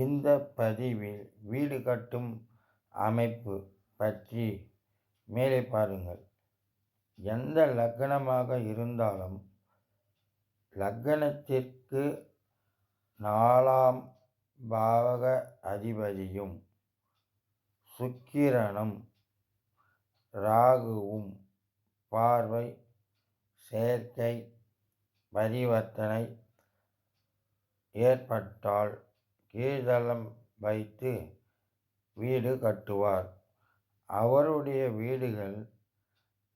இந்த பதிவில் வீடு கட்டும் அமைப்பு பற்றி மேலே பாருங்கள். எந்த லக்னமாக இருந்தாலும் லக்னத்திற்கு 4ஆம் பாவக அதிபதியும் சுக்கிரனும் ராகுவும் பார்வை, சேர்க்கை, பரிவர்த்தனை ஏற்பட்டால் கீழ்தளம் வைத்து வீடு கட்டுவார். அவருடைய வீடுகள்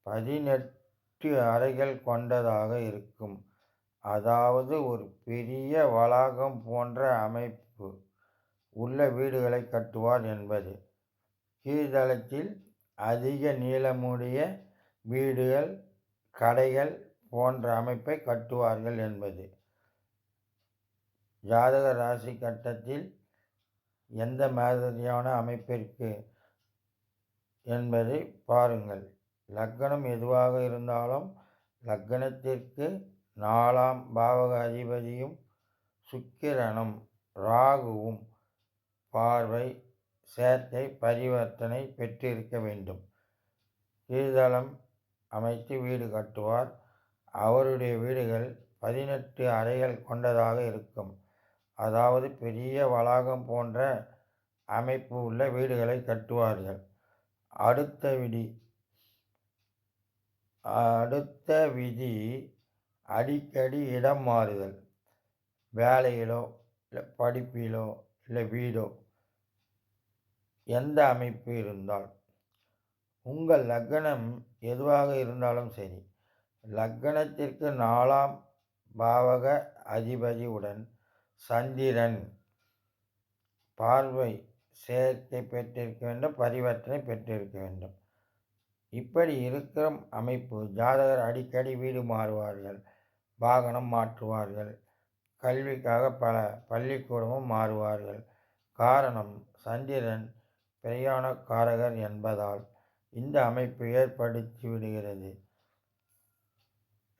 18 அறைகள் கொண்டதாக இருக்கும். அதாவது ஒரு பெரிய வளாகம் போன்ற அமைப்பு உள்ள வீடுகளை கட்டுவார் என்பது. கீழ்தளத்தில் அதிக நீளமுடைய வீடுகள், கடைகள் போன்ற அமைப்பை கட்டுவார்கள் என்பது. ஜாதக ராசி கட்டத்தில் எந்த மாதிரியான அமைப்பிற்கு என்பதை பாருங்கள். லக்னம் எதுவாக இருந்தாலும் லக்னத்திற்கு 4ஆம் பாவக அதிபதியும் சுக்கிரனும் ராகுவும் பார்வை, சேர்க்கை, பரிவர்த்தனை பெற்றிருக்க வேண்டும். கீழ்தளம் அமைத்து வீடு கட்டுவார். அவருடைய வீடுகள் 18 அறைகள் கொண்டதாக இருக்கும். அதாவது பெரிய வளாகம் போன்ற அமைப்பு உள்ள வீடுகளை கட்டுவார்கள். அடுத்த விதி அடிக்கடி இடம் மாறுதல். வேலையிலோ இல்லை படிப்பிலோ இல்லை வீடோ எந்த அமைப்பு இருந்தால், உங்கள் லக்னம் எதுவாக இருந்தாலும் சரி, லக்னத்திற்கு 4ஆம் பாவக அதிபதியுடன் சந்திரன் பார்வை, சேர்க்கை பெற்றிருக்க வேண்டும், பரிவர்த்தனை பெற்றிருக்க வேண்டும். இப்படி இருக்கிற அமைப்பு ஜாதகர் அடிக்கடி வீடு மாறுவார்கள், வாகனம் மாற்றுவார்கள், கல்விக்காக பல பள்ளிக்கூடமும் மாறுவார்கள். காரணம், சந்திரன் பிரயாணக்காரகர் என்பதால் இந்த அமைப்பு ஏற்படுத்தி விடுகிறது.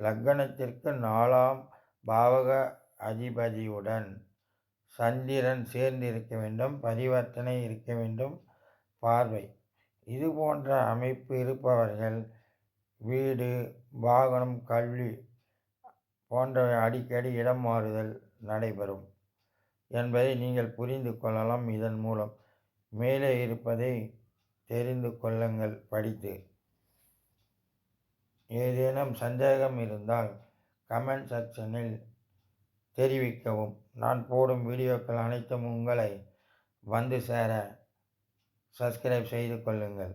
லக்னத்திற்கு 4ஆம் பாவக அதிபதியுடன் சந்திரன் சேர்ந்து இருக்க வேண்டும், பரிவர்த்தனை இருக்க வேண்டும், பார்வை. இது போன்ற அமைப்பு இருப்பவர்கள் வீடு, வாகனம், கல்வி போன்றவை அடிக்கடி இடம் மாறுதல் நடைபெறும் என்பதை நீங்கள் புரிந்து கொள்ளலாம். இதன் மூலம் மேலே இருப்பதை தெரிந்து கொள்ளுங்கள் படித்து. ஏதேனும் சந்தேகம் இருந்தால் கமெண்ட் செக்ஷனில் தெரிவிக்கவும். நான் போடும் வீடியோக்கள் அனைத்தும் உங்களை வந்து சேர சப்ஸ்கிரைப் செய்து கொள்ளுங்கள்.